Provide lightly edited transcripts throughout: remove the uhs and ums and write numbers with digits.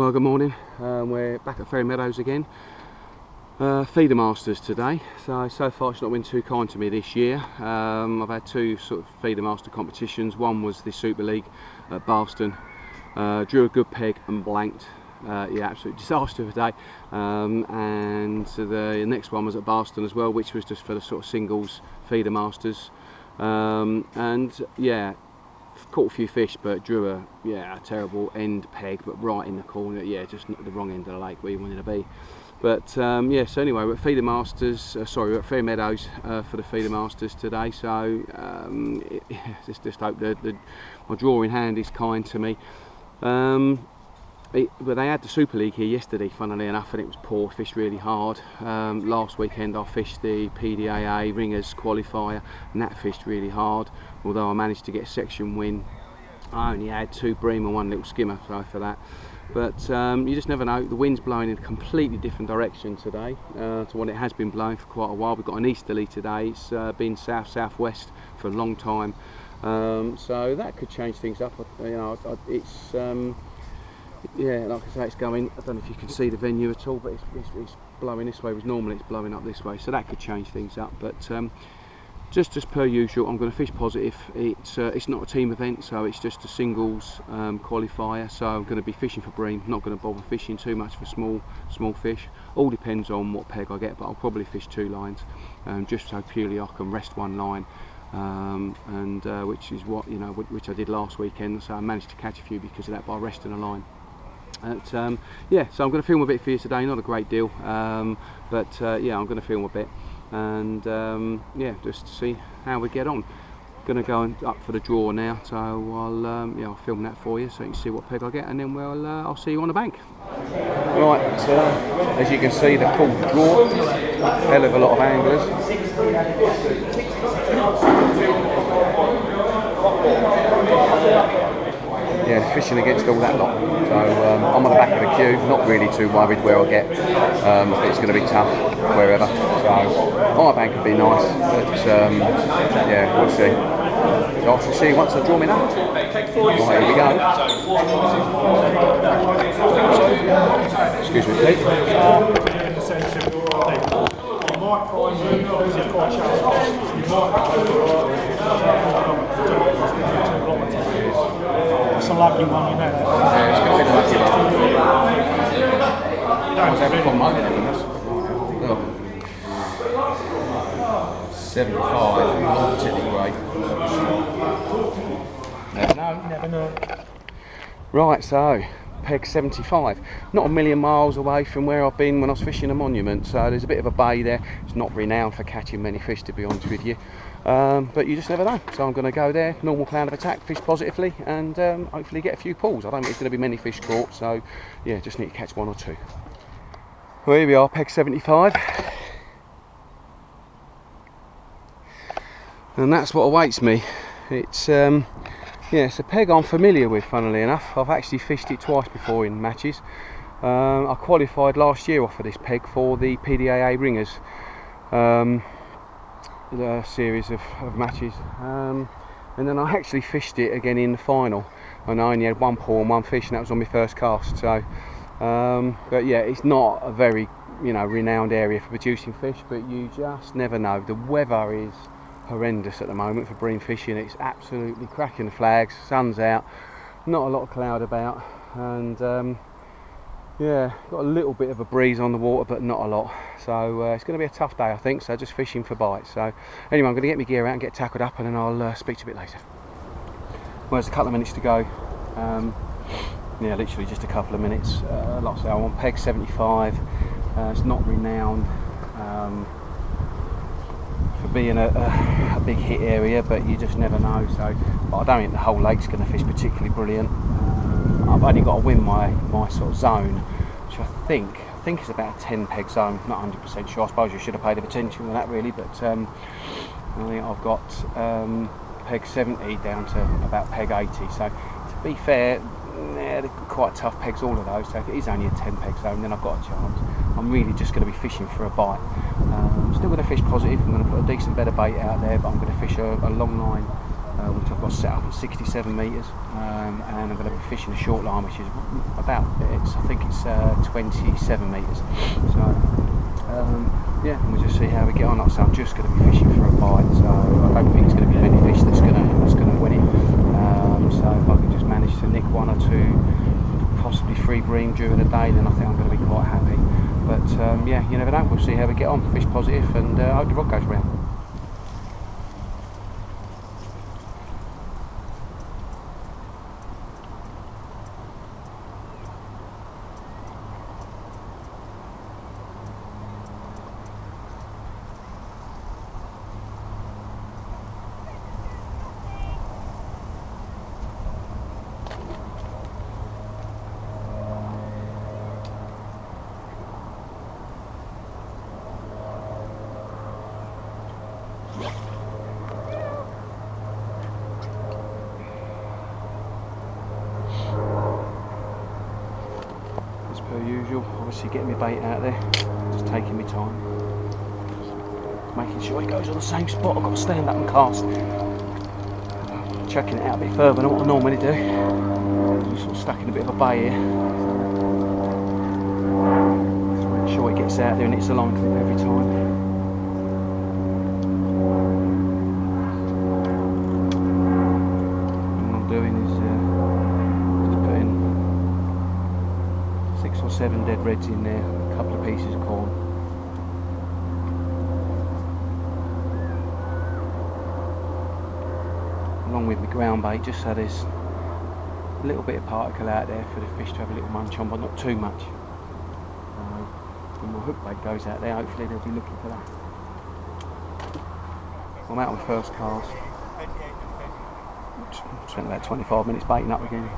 Well, good morning. We're back at Ferry Meadows again. Feeder Masters today. So far it's not been too kind to me this year. I've had two sort of feeder master competitions. One was the Super League at Barston. Drew a good peg and blanked. Yeah, absolute disaster of a day. And the next one was at Barston as well, which was just for the sort of singles feeder masters. And yeah, caught a few fish, but drew a terrible end peg, but right in the corner. Yeah, just at the wrong end of the lake where you wanted to be. But yeah, so anyway, we're at Feeder Masters. We're at Ferry Meadows for the Feeder Masters today. So just hope that my draw in hand is kind to me. But they had the Super League here yesterday, funnily enough, and it was poor. Fished really hard. Last weekend I fished the PDAA Ringers Qualifier, and that fished really hard. Although I managed to get a section win, I only had 2 bream and 1 little skimmer for that. But you just never know. The wind's blowing in a completely different direction today to what it has been blowing for quite a while. We've got an easterly today. It's been south-southwest for a long time, so that could change things up. You know, it's yeah, like I say, it's going. I don't know if you can see the venue at all, but it's blowing this way. Whereas normally it's blowing up this way, so that could change things up. But just as per usual, I'm going to fish positive. It's not a team event, so it's just a singles qualifier. So I'm going to be fishing for bream. Not going to bother fishing too much for small fish. All depends on what peg I get, but I'll probably fish 2 lines, just so purely I can rest 1 line. Which is what which I did last weekend. So I managed to catch a few because of that by resting a line. Yeah, so I'm going to film a bit for you today. Not a great deal, but yeah, I'm going to film a bit, and yeah, just to see how we get on. Going to go up for the draw now, so I'll film that for you so you can see what peg I get, and then I'll see you on the bank. Right, as you can see, they've pulled the draw. Hell of a lot of anglers. Yeah, fishing against all that lot. So I'm on the back of the queue, not really too worried where I get. It's going to be tough wherever. So on my bank would be nice, but yeah, we'll see. So I'll see you once I draw me up. Right, here we go. Excuse me, Pete. It's a lucky one, you know that. Yeah, it's going to be a lucky one. I was having fun mugging it, that's 75, not particularly great. Never know. You never know. Right, so peg 75, not a million miles away from where I've been when I was fishing a monument, so there's a bit of a bay there. It's not renowned for catching many fish, to be honest with you, but you just never know. So I'm going to go there, normal plan of attack, fish positively, and hopefully get a few pulls. I don't think it's going to be many fish caught, so yeah, just need to catch 1 or 2. Well, here we are, peg 75, and that's what awaits me. It's yeah, it's a peg I'm familiar with, funnily enough. I've actually fished it twice before in matches. I qualified last year off of this peg for the PDAA Ringers series of matches, and then I actually fished it again in the final, and I only had 1 pull and 1 fish, and that was on my first cast. So but yeah, it's not a very renowned area for producing fish, but you just never know. The weather is horrendous at the moment for bream fishing. It's absolutely cracking the flags, sun's out, not a lot of cloud about, and yeah, got a little bit of a breeze on the water, but not a lot. So it's going to be a tough day, I think. So just fishing for bites. So anyway, I'm going to get my gear out and get tackled up, and then I'll speak to you a bit later. Well, there's a couple of minutes to go. Yeah, literally just a couple of minutes. Like I say, I'm on peg 75. It's not renowned for being a big hit area, but you just never know. So, but I don't think the whole lake's going to fish particularly brilliant. I've only got to win my sort of zone, which I think is about a 10 peg zone. Not 100% sure. I suppose you should have paid attention to that really, but I think I've got peg 70 down to about peg 80. So to be fair, yeah, they're quite tough pegs, all of those. So if it is only a 10 peg zone, then I've got a chance. I'm really just going to be fishing for a bite. I'm still going to fish positive. I'm going to put a decent bit of bait out there, but I'm going to fish a long line which I've got set up at 67 metres, and I'm going to be fishing a short line, which is about, I think it's 27 metres. So yeah, and we'll just see how we get on. Like I say, I'm just going to be fishing for a bite, so I don't think it's going to be many fish that's going to win it. So if I can just manage to nick 1 or 2, possibly 3 bream during the day, then I think I'm going to be quite happy. But yeah, you never know. We'll see how we get on. Fish positive, and I hope the rod goes round. As per usual, obviously getting my bait out there, just taking my time, making sure he goes on the same spot. I've got to stand up and cast, chucking it out a bit further than what I normally do. I'm sort of stuck in a bit of a bay here, just make sure he gets out there and hits the line clip every time. Six or 7 dead reds in there, a couple of pieces of corn. Along with my ground bait, just so there's a little bit of particle out there for the fish to have a little munch on, but not too much. When my hook bait goes out there, hopefully they'll be looking for that. I'm out on the first cast. Spent about 25 minutes baiting up again.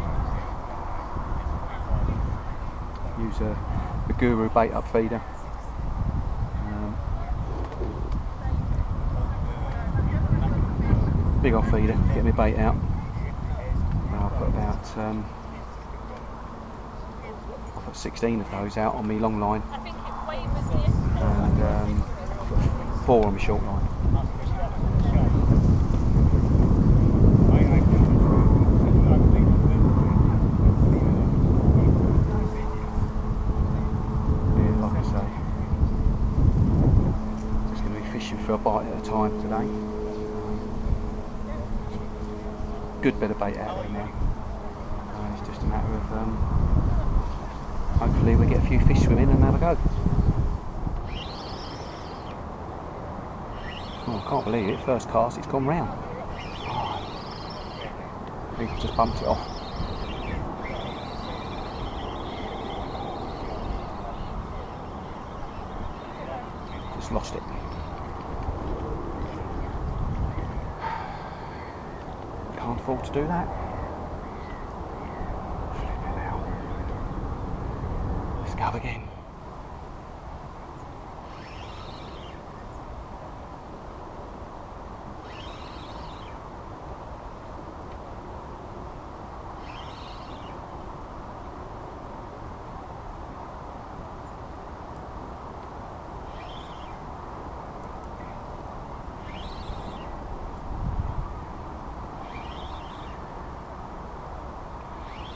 Use a Guru bait up feeder. Big old feeder, get my bait out. I'll put about I'll put 16 of those out on my long line, and I'll put 4 on my short line. For a bite at a time today. Good bit of bait out there now. It's just a matter of hopefully we get a few fish swimming and have a go. Oh, I can't believe it, first cast it's gone round. I think I just bumped it off. Just lost it. Can't afford to do that. Flip it out. Let's go again.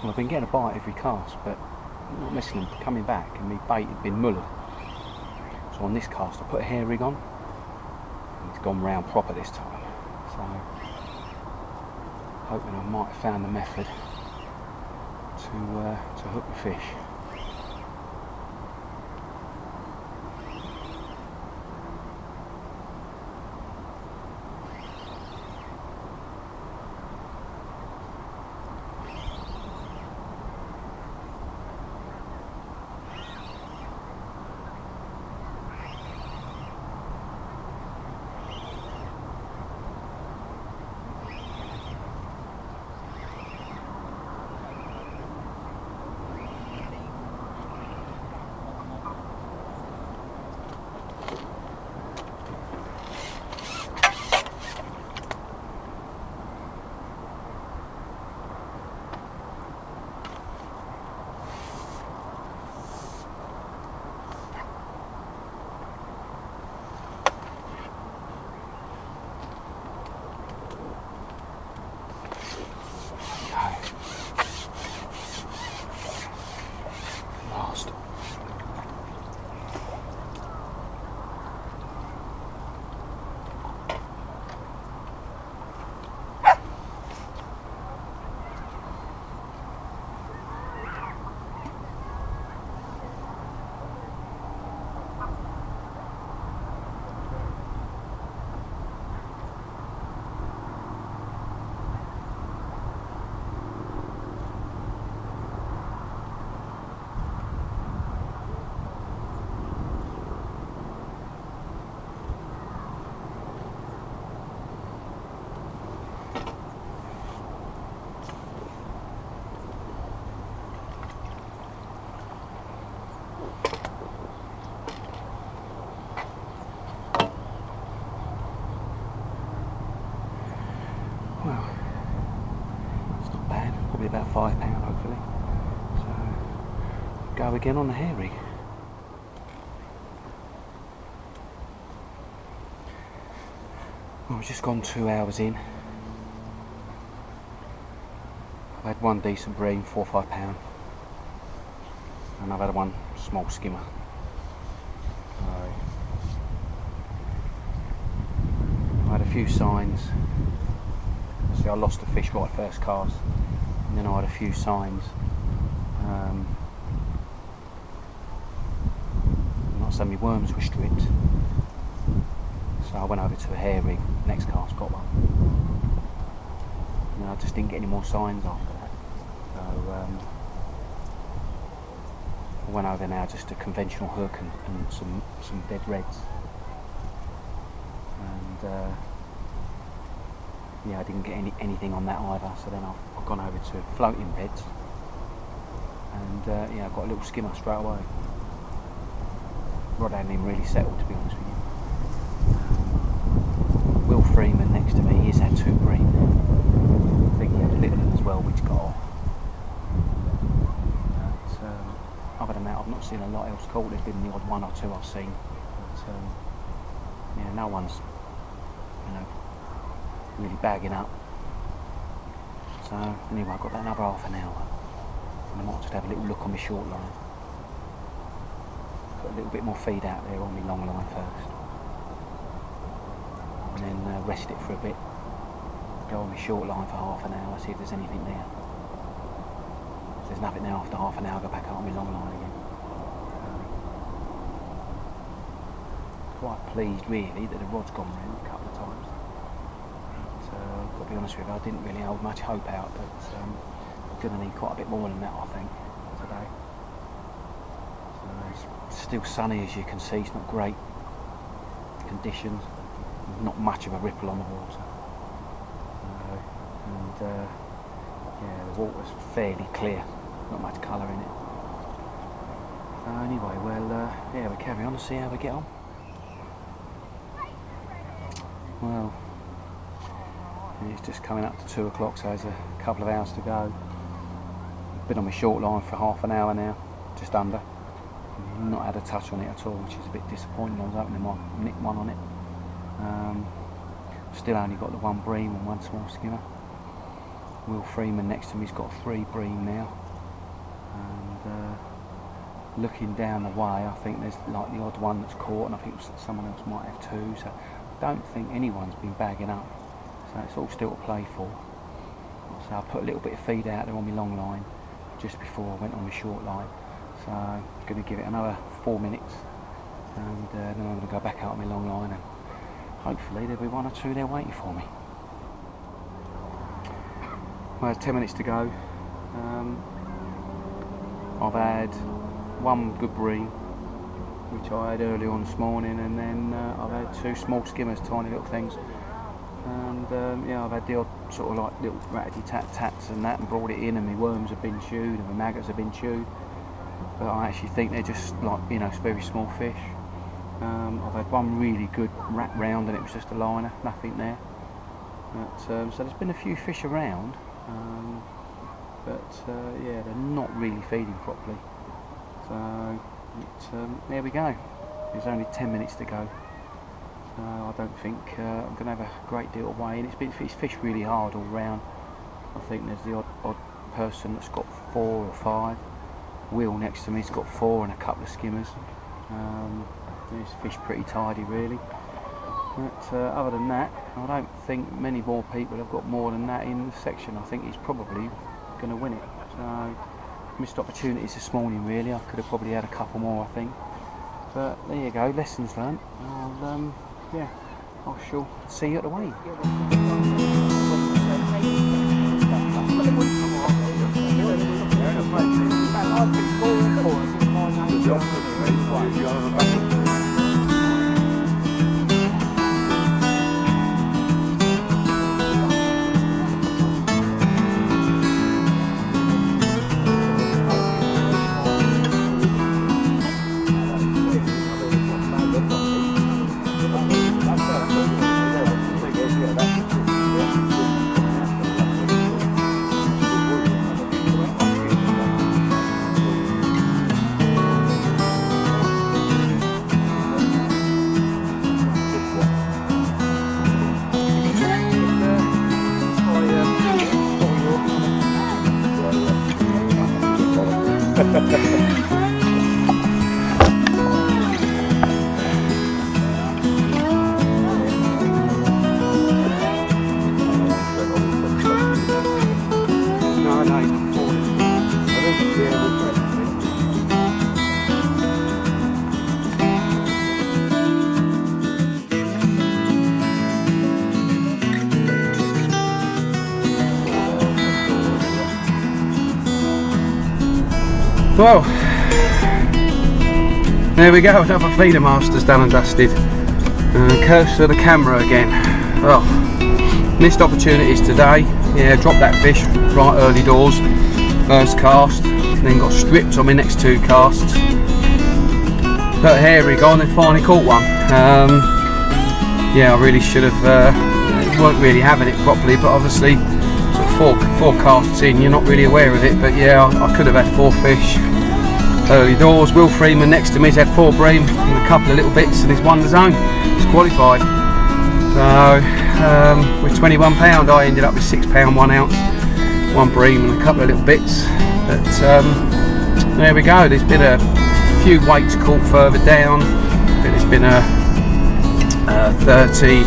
Well, I've been getting a bite every cast, but not missing them coming back, and my bait had been mullered. So on this cast I put a hair rig on, and it's gone round proper this time. So hoping I might have found the method to hook the fish. 5 pound hopefully. So go again on the hair rig. Well, we've just gone 2 hours in. I've had one decent bream, 4 or 5 pound, and I've had one small skimmer. I had a few signs. See, I lost the fish right first cast, and then I had a few signs. Not so many worms were stripped, so I went over to a hair rig. Next cast got one. And I just didn't get any more signs after that. So I went over now just a conventional hook and some dead reds. And yeah, I didn't get anything on that either. So then I've gone over to floating beds, and yeah, I got a little skimmer straight away. Rod hadn't even really settled, to be honest with you. Will Freeman next to me, he's had 2 bream. I think he had a little one as well, which got off. But other than that, I've not seen a lot else caught. There's been the odd 1 or 2 I've seen. But yeah, no one's, really bagging up. So anyway, I've got that another half an hour, and I might just have a little look on my short line. Put a little bit more feed out there on my long line first, and then rest it for a bit. Go on my short line for half an hour, see if there's anything there. If there's nothing there after half an hour, go back out on my long line again. Quite pleased really that the rod's gone round a couple of times. Got to be honest with you, I didn't really hold much hope out, but I'm going to need quite a bit more than that, I think, today. So it's still sunny, as you can see. It's not great conditions, not much of a ripple on the water, and yeah, the water's fairly clear, not much colour in it. So anyway, well, yeah, we carry on and see how we get on. Well, it's just coming up to 2 o'clock, so there's a couple of hours to go. I've been on my short line for half an hour now, just under. Not had a touch on it at all, which is a bit disappointing. I was hoping I might nick one on it. Still only got the 1 bream and 1 small skimmer. Will Freeman next to me's got 3 bream now. And looking down the way, I think there's like the odd one that's caught, and I think someone else might have 2. So I don't think anyone's been bagging up. So it's all still to play for. So I put a little bit of feed out there on my long line just before I went on my short line. So I'm going to give it another 4 minutes, and then I'm going to go back out on my long line, and hopefully there'll be 1 or 2 there waiting for me. Well, there's 10 minutes to go. I've had 1 good bream, which I had early on this morning, and then I've had 2 small skimmers, tiny little things. And yeah, I've had the odd sort of like little ratty-tat-tats and that, and brought it in, and my worms have been chewed and my maggots have been chewed. But I actually think they're just like, very small fish. I've had 1 really good rat round, and it was just a liner, nothing there. But, so there's been a few fish around, but yeah, they're not really feeding properly. So there we go. There's only 10 minutes to go. I don't think I'm going to have a great deal of weigh in. It's fished really hard all round. I think there's the odd person that's got 4 or 5. Will next to me's got 4 and a couple of skimmers. It's fished pretty tidy really. But other than that, I don't think many more people have got more than that in the section. I think he's probably going to win it. So missed opportunities this morning really. I could have probably had a couple more, I think. But there you go, lessons learnt. Yeah, I shall see you at the weigh. Well, there we go, another feeder master's done and dusted. Curse to the camera again. Well, missed opportunities today. Yeah, dropped that fish right early doors, first cast, then got stripped on my next 2 casts. Put a hair rig on and finally caught one. Yeah, I really should have, weren't really having it properly, but obviously sort of four casts in, you're not really aware of it. But yeah, I could have had 4 fish early doors. Will Freeman next to me's had 4 bream and a couple of little bits, and he's won the zone. He's qualified. So with £21 I ended up with £6 1 ounce, 1 bream and a couple of little bits. But there we go. There's been a few weights caught further down. There's been a 30,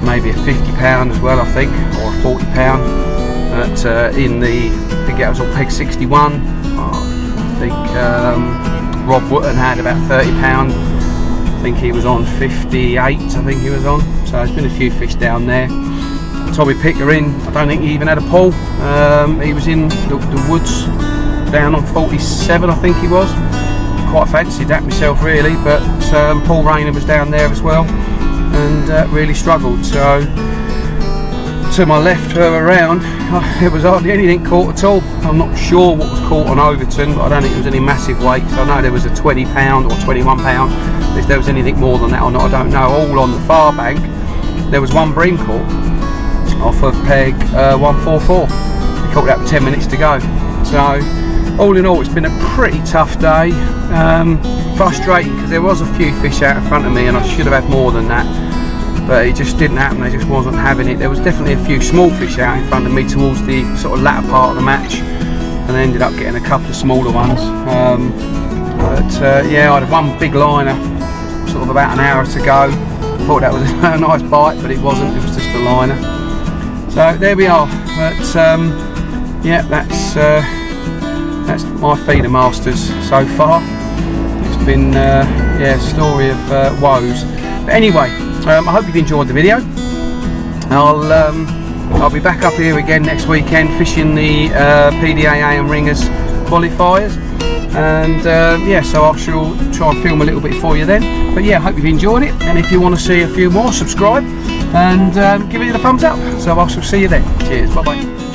maybe a £50 as well, I think, or a £40. But in the, I think it was on peg 61. I think Rob Wootton had about £30. I think he was on 58. I think he was on. So there's been a few fish down there. Tommy Pickering, I don't think he even had a pull. He was in the woods down on 47, I think he was. Quite fancied that myself really, but Paul Rayner was down there as well and really struggled. So to my left, further around, there was hardly anything caught at all. I'm not sure what was caught on Overton, but I don't think there was any massive weights. I know there was a £20 or £21. If there was anything more than that or not, I don't know. All on the far bank, there was 1 bream caught off of peg 144. We caught that with 10 minutes to go. So all in all, it's been a pretty tough day. Frustrating because there was a few fish out in front of me and I should have had more than that, but it just didn't happen. I just wasn't having it. There was definitely a few small fish out in front of me towards the sort of latter part of the match, and I ended up getting a couple of smaller ones. Yeah, I had 1 big liner sort of about an hour to go. I thought that was a nice bite, but it wasn't. It was just a liner. So there we are. But yeah, that's my feeder masters so far. It's been yeah, a story of woes. But anyway, I hope you've enjoyed the video. I'll be back up here again next weekend fishing the PDAA and Ringers qualifiers, and yeah, so I shall try and film a little bit for you then. But yeah, I hope you've enjoyed it, and if you want to see a few more, subscribe and give it a thumbs up. So I shall see you then. Cheers, bye bye.